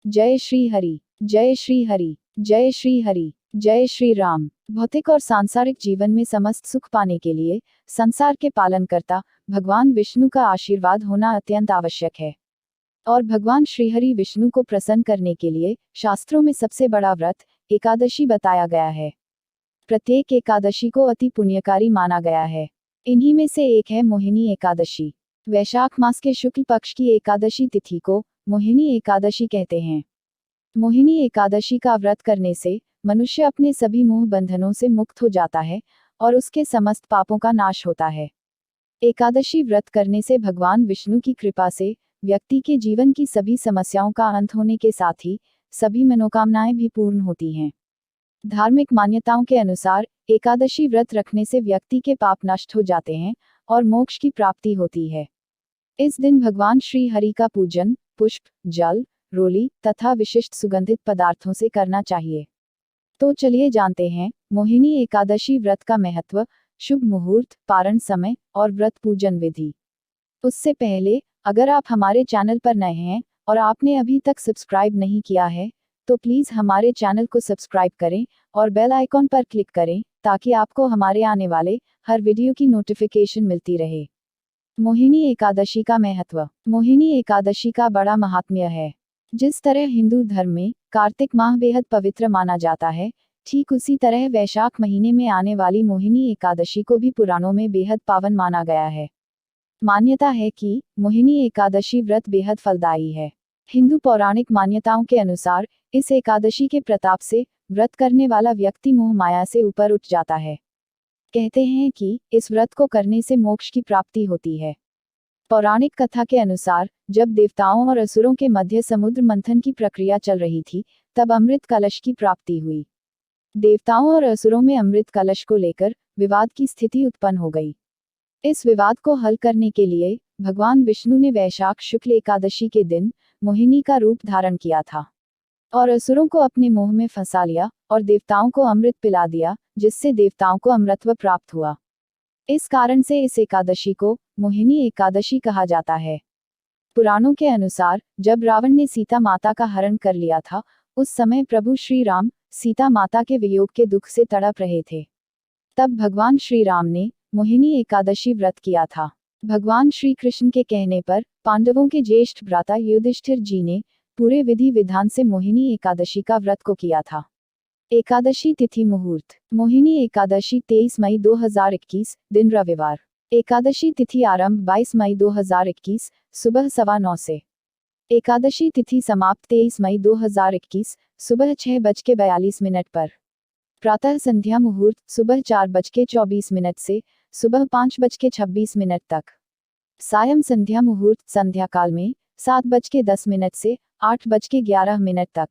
जय श्री हरि, जय श्री हरि, जय श्री हरि, जय श्री राम। भौतिक और सांसारिक जीवन में समस्त सुख पाने के लिए संसार के पालनकर्ता भगवान विष्णु का आशीर्वाद होना अत्यंत आवश्यक है। और भगवान श्रीहरि विष्णु को प्रसन्न करने के लिए शास्त्रों में सबसे बड़ा व्रत एकादशी बताया गया है। प्रत्येक एकादशी को अति पुण्यकारी माना गया है। इन्हीं में से एक है मोहिनी एकादशी। वैशाख मास के शुक्ल पक्ष की एकादशी तिथि को मोहिनी एकादशी कहते हैं। मोहिनी एकादशी का व्रत करने से मनुष्य अपने सभी मोह बंधनों से मुक्त हो जाता है और उसके समस्त पापों का नाश होता है। एकादशी व्रत करने से भगवान विष्णु की कृपा से व्यक्ति के जीवन की सभी समस्याओं का अंत होने के साथ ही सभी मनोकामनाएं भी पूर्ण होती हैं। धार्मिक मान्यताओं के अनुसार एकादशी व्रत रखने से व्यक्ति के पाप नष्ट हो जाते हैं और मोक्ष की प्राप्ति होती है। इस दिन भगवान श्री हरि का पूजन पुष्प, जल, रोली तथा विशिष्ट सुगंधित पदार्थों से करना चाहिए। तो चलिए जानते हैं मोहिनी एकादशी व्रत का महत्व, शुभ मुहूर्त, पारण समय और व्रत पूजन विधि। उससे पहले अगर आप हमारे चैनल पर नए हैं और आपने अभी तक सब्सक्राइब नहीं किया है तो प्लीज़ हमारे चैनल को सब्सक्राइब करें और बेल आइकॉन पर क्लिक करें ताकि आपको हमारे आने वाले हर वीडियो की नोटिफिकेशन मिलती रहे। मोहिनी एकादशी का महत्व। मोहिनी एकादशी का बड़ा महात्म्य है। जिस तरह हिंदू धर्म में कार्तिक माह बेहद पवित्र माना जाता है, ठीक उसी तरह वैशाख महीने में आने वाली मोहिनी एकादशी को भी पुराणों में बेहद पावन माना गया है। मान्यता है कि मोहिनी एकादशी व्रत बेहद फलदायी है। हिंदू पौराणिक मान्यताओं के अनुसार इस एकादशी के प्रताप से व्रत करने वाला व्यक्ति मोह माया से ऊपर उठ जाता है। कहते हैं कि इस व्रत को करने से मोक्ष की प्राप्ति होती है। पौराणिक कथा के अनुसार जब देवताओं और असुरों के मध्य समुद्र मंथन की प्रक्रिया चल रही थी तब अमृत कलश की प्राप्ति हुई। देवताओं और असुरों में अमृत कलश को लेकर विवाद की स्थिति उत्पन्न हो गई। इस विवाद को हल करने के लिए भगवान विष्णु ने वैशाख शुक्ल एकादशी के दिन मोहिनी का रूप धारण किया था और असुरों को अपने मोह में फंसा लिया और देवताओं को अमृत पिला दिया, जिससे देवताओं को अमृतत्व प्राप्त हुआ। इस कारण से इस एकादशी को मोहिनी एकादशी कहा जाता है। पुराणों के अनुसार जब रावण ने सीता माता का हरण कर लिया था, उस समय प्रभु श्री राम सीता माता के वियोग के दुख से तड़प रहे थे। तब भगवान श्री राम ने मोहिनी एकादशी व्रत किया था। भगवान श्री कृष्ण के कहने पर पांडवों के ज्येष्ठ भ्राता युधिष्ठिर जी ने पूरे विधि विधान से मोहिनी एकादशी का व्रत को किया था। एकादशी तिथि मुहूर्त। मोहिनी एकादशी 23 मई 2021 दिन रविवार। एकादशी तिथि आरंभ 22 मई 2021 सुबह 9:15 से। एकादशी तिथि समाप्त 23 मई 2021 सुबह 6:42 पर। प्रातः संध्या मुहूर्त सुबह 4:24 से सुबह 5:26 तक। सायं संध्या मुहूर्त संध्या काल में 7:10 से 8:11 तक।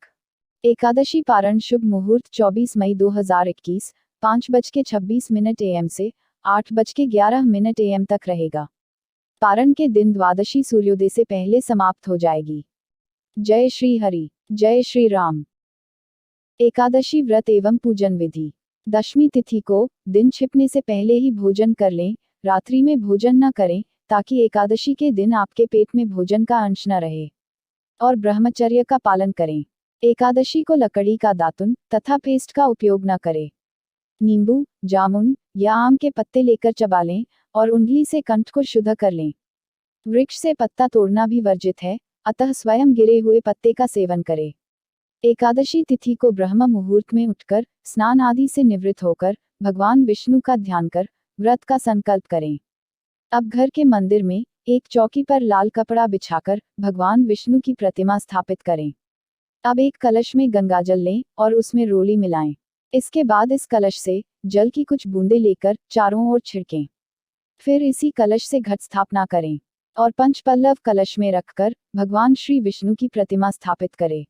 एकादशी पारण शुभ मुहूर्त 24 मई 2021 5:26 AM से 8:11 AM तक रहेगा। पारण के दिन द्वादशी सूर्योदय से पहले समाप्त हो जाएगी। जय श्री हरि, जय श्री राम। एकादशी व्रत एवं पूजन विधि। दशमी तिथि को दिन छिपने से पहले ही भोजन कर लें, रात्रि में भोजन न करें ताकि एकादशी के दिन आपके पेट में भोजन का अंश न रहे। और ब्रह्मचर्य का पालन करें। एकादशी को लकड़ी का दातुन तथा पेस्ट का उपयोग न करें। नींबू, जामुन या आम के पत्ते लेकर चबा लें और उंगली से कंठ को शुद्ध कर लें। वृक्ष से पत्ता तोड़ना भी वर्जित है, अतः स्वयं गिरे हुए पत्ते का सेवन करें। एकादशी तिथि को ब्रह्म मुहूर्त में उठकर स्नान आदि से निवृत्त होकर भगवान विष्णु का ध्यान कर व्रत का संकल्प करें। अब घर के मंदिर में एक चौकी पर लाल कपड़ा बिछाकर भगवान विष्णु की प्रतिमा स्थापित करें। अब एक कलश में गंगाजल लें और उसमें रोली मिलाएं। इसके बाद इस कलश से जल की कुछ बूंदें लेकर चारों ओर छिड़कें। फिर इसी कलश से घट स्थापना करें और पंचपल्लव कलश में रखकर भगवान श्री विष्णु की प्रतिमा स्थापित करें।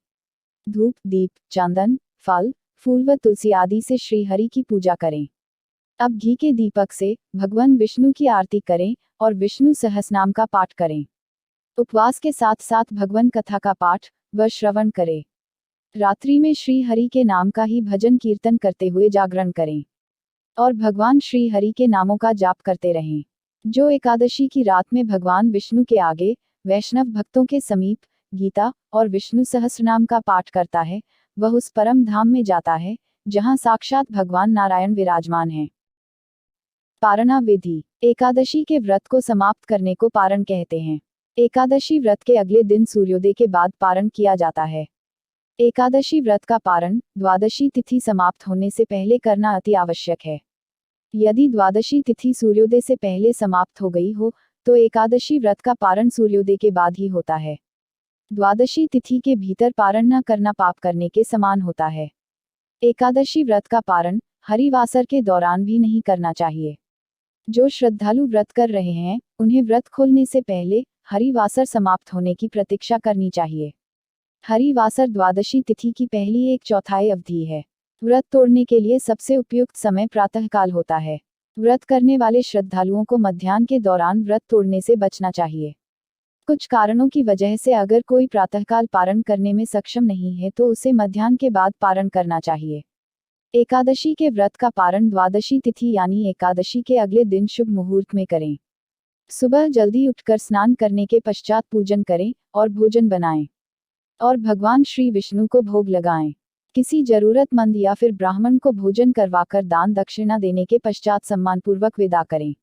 धूप, दीप, चंदन, फल, फूल व तुलसी आदि से श्री हरि की पूजा करें। अब घी के दीपक से भगवान विष्णु की आरती करें और विष्णु सहस्रनाम का पाठ करें। उपवास के साथ साथ भगवान कथा का पाठ व श्रवण करें। रात्रि में श्री हरि के नाम का ही भजन कीर्तन करते हुए जागरण करें और भगवान श्री हरि के नामों का जाप करते रहें। जो एकादशी की रात में भगवान विष्णु के आगे वैष्णव भक्तों के समीप गीता और विष्णु सहस्रनाम का पाठ करता है, वह उस परम धाम में जाता है जहां साक्षात भगवान नारायण विराजमान हैं। पारणा विधि। एकादशी के व्रत को समाप्त करने को पारण कहते हैं। एकादशी व्रत के अगले दिन सूर्योदय के बाद पारण किया जाता है। एकादशी व्रत का पारण द्वादशी तिथि समाप्त होने से पहले करना अति आवश्यक है। यदि द्वादशी तिथि सूर्योदय से पहले समाप्त हो गई हो तो एकादशी व्रत का पारण सूर्योदय के बाद ही होता है। द्वादशी तिथि के भीतर पारण न करना पाप करने के समान होता है। एकादशी व्रत का पारण हरिवासर के दौरान भी नहीं करना चाहिए। जो श्रद्धालु व्रत कर रहे हैं उन्हें व्रत खोलने से पहले हरिवासर समाप्त होने की प्रतीक्षा करनी चाहिए। हरिवासर द्वादशी तिथि की पहली 1/4 अवधि है। व्रत तोड़ने के लिए सबसे उपयुक्त समय प्रातःकाल होता है। व्रत करने वाले श्रद्धालुओं को मध्याह्न के दौरान व्रत तोड़ने से बचना चाहिए। कुछ कारणों की वजह से अगर कोई प्रातःकाल पारण करने में सक्षम नहीं है तो उसे मध्याह्न के बाद पारण करना चाहिए। एकादशी के व्रत का पारण द्वादशी तिथि यानी एकादशी के अगले दिन शुभ मुहूर्त में करें। सुबह जल्दी उठकर स्नान करने के पश्चात पूजन करें और भोजन बनाएं और भगवान श्री विष्णु को भोग लगाएं। किसी जरूरतमंद या फिर ब्राह्मण को भोजन करवाकर दान दक्षिणा देने के पश्चात सम्मानपूर्वक विदा करें।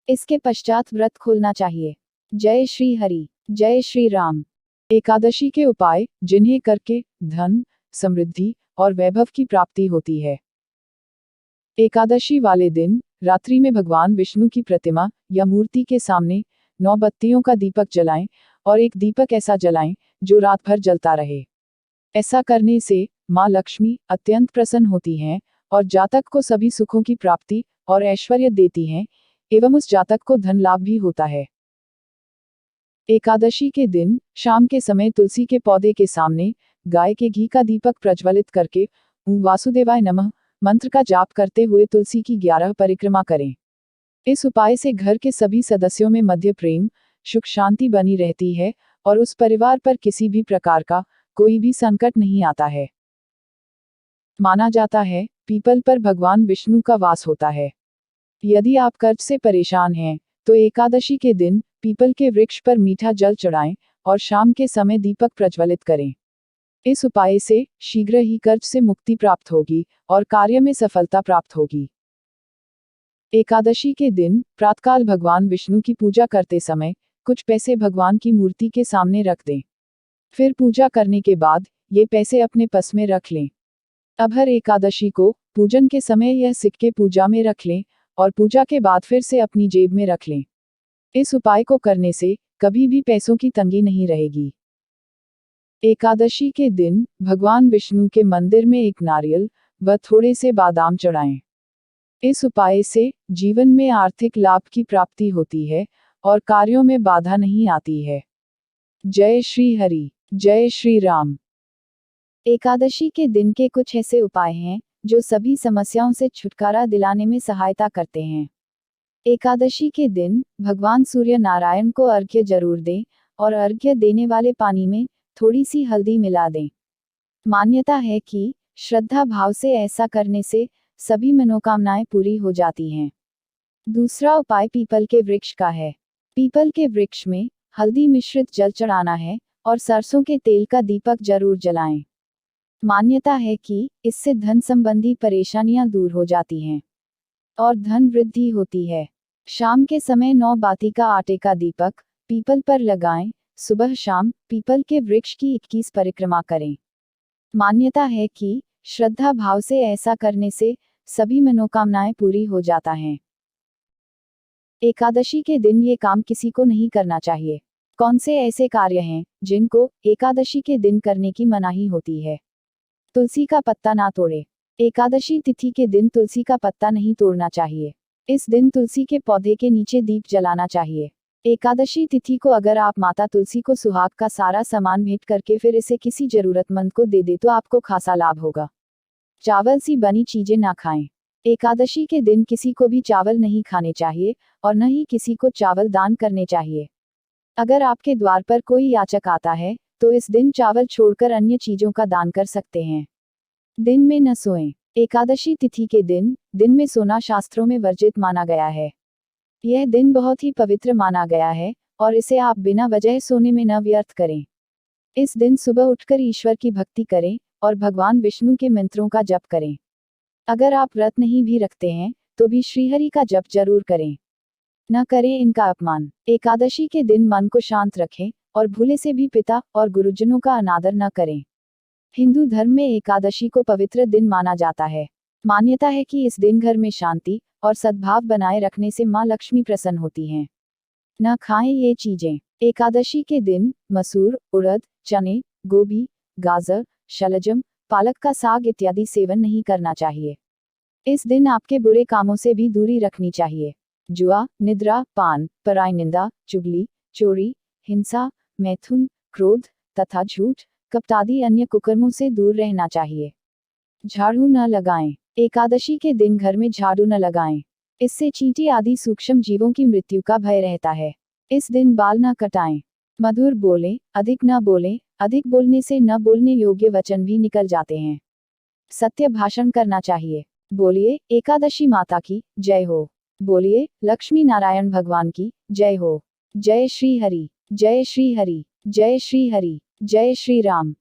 इसके पश्चात व्रत खोलना चाहिए। जय श्री हरि, जय श्री राम। एकादशी के उपाय जिन्हें करके धन, समृद्धि और वैभव की प्राप्ति होती है। एकादशी वाले दिन रात्रि में भगवान विष्णु की प्रतिमा या मूर्ति के सामने 9 बत्तियों का दीपक जलाएं और एक दीपक ऐसा जलाएं जो रात भर जलता रहे। ऐसा करने से माँ लक्ष्मी अत्यंत प्रसन्न होती हैं और जातक को सभी सुखों की प्राप्ति और ऐश्वर्य देती हैं एवं उस जातक को धन लाभ भी होता है। एकादशी के दिन शाम के समय तुलसी के पौधे के सामने गाय के घी का दीपक प्रज्वलित करके ओम वासुदेवाय नमः मंत्र का जाप करते हुए तुलसी की 11 परिक्रमा करें। इस उपाय से घर के सभी सदस्यों में मध्य प्रेम, सुख शांति बनी रहती है और उस परिवार पर किसी भी प्रकार का कोई भी संकट नहीं आता है। माना जाता है पीपल पर भगवान विष्णु का वास होता है। यदि आप कर्ज से परेशान हैं तो एकादशी के दिन पीपल के वृक्ष पर मीठा जल चढ़ाएं और शाम के समय दीपक प्रज्वलित करें। इस उपाय से शीघ्र ही कर्ज से मुक्ति प्राप्त होगी और कार्य में सफलता प्राप्त होगी। एकादशी के दिन प्रातःकाल भगवान विष्णु की पूजा करते समय कुछ पैसे भगवान की मूर्ति के सामने रख दें। फिर पूजा करने के बाद ये पैसे अपने पर्स में रख लें। अब हर एकादशी को पूजन के समय यह सिक्के पूजा में रख लें और पूजा के बाद फिर से अपनी जेब में रख लें। इस उपाय को करने से कभी भी पैसों की तंगी नहीं रहेगी। एकादशी के दिन भगवान विष्णु के मंदिर में एक नारियल व थोड़े से बादाम चढ़ाएं। इस उपाय से जीवन में आर्थिक लाभ की प्राप्ति होती है और कार्यों में बाधा नहीं आती है। जय श्री हरि, जय श्री राम। एकादशी के दिन के कुछ ऐसे उपाय हैं जो सभी समस्याओं से छुटकारा दिलाने में सहायता करते हैं। एकादशी के दिन भगवान सूर्य नारायण को अर्घ्य जरूर दें और अर्घ्य देने वाले पानी में थोड़ी सी हल्दी मिला दें। मान्यता है कि श्रद्धा भाव से ऐसा करने से सभी मनोकामनाएं पूरी हो जाती हैं। दूसरा उपाय पीपल के वृक्ष का है। पीपल के वृक्ष में हल्दी मिश्रित जल चढ़ाना है और सरसों के तेल का दीपक जरूर जलाएं। मान्यता है कि इससे धन संबंधी परेशानियां दूर हो जाती हैं और धन वृद्धि होती है। शाम के समय 9 बाती का आटे का दीपक पीपल पर लगाएं। सुबह शाम पीपल के वृक्ष की 21 परिक्रमा करें। मान्यता है कि श्रद्धा भाव से ऐसा करने से सभी मनोकामनाएं पूरी हो जाता हैं। एकादशी के दिन ये काम किसी को नहीं करना चाहिए। कौन से ऐसे कार्य हैं जिनको एकादशी के दिन करने की मनाही होती है? तुलसी का पत्ता ना तोड़े। एकादशी तिथि के दिन तुलसी का पत्ता नहीं तोड़ना चाहिए। इस दिन तुलसी के पौधे के नीचे दीप जलाना चाहिए। एकादशी तिथि को अगर आप माता तुलसी को सुहाग का सारा सामान भेंट करके फिर इसे किसी जरूरतमंद को दे दे तो आपको खासा लाभ होगा। चावल सी बनी चीजें ना खाएं। एकादशी के दिन किसी को भी चावल नहीं खाने चाहिए और न ही किसी को चावल दान करने चाहिए। अगर आपके द्वार पर कोई याचक आता है तो इस दिन चावल छोड़कर अन्य चीजों का दान कर सकते हैं। दिन में न सोएं। एकादशी तिथि के दिन में सोना शास्त्रों में वर्जित माना गया है। यह दिन बहुत ही पवित्र माना गया है और इसे आप बिना वजह सोने में न व्यर्थ करें। इस दिन सुबह उठकर ईश्वर की भक्ति करें और भगवान विष्णु के मंत्रों का जप करें। अगर आप व्रत नहीं भी रखते हैं तो भी श्रीहरि का जप जरूर करें। न करें इनका अपमान। एकादशी के दिन मन को शांत रखें और भूले से भी पिता और गुरुजनों का अनादर न करें। हिंदू धर्म में एकादशी को पवित्र दिन माना जाता है। मान्यता है कि इस दिन घर में शांति और सद्भाव बनाए रखने से मां लक्ष्मी प्रसन्न होती हैं। न खाएं ये चीजें। एकादशी के दिन मसूर, उड़द, चने, गोभी, गाजर, शलजम, पालक का साग इत्यादि सेवन नहीं करना चाहिए। इस दिन आपके बुरे कामों से भी दूरी रखनी चाहिए। जुआ, निद्रा, पान, पराई निंदा, चुगली, चोरी, हिंसा, मैथुन, क्रोध तथा झूठ, कपटादि अन्य कुकर्मों से दूर रहना चाहिए। झाड़ू न लगाएं। एकादशी के दिन घर में झाड़ू न लगाएं। इससे चींटी आदि सूक्ष्म जीवों की मृत्यु का भय रहता है। इस दिन बाल न कटाएं। मधुर बोलें, अधिक न बोलें। अधिक बोलने से न बोलने योग्य वचन भी निकल जाते हैं। सत्य भाषण करना चाहिए। बोलिए एकादशी माता की जय हो। बोलिए लक्ष्मी नारायण भगवान की जय हो। जय श्री हरि, जय श्री हरि, जय श्री हरि, जय श्री राम।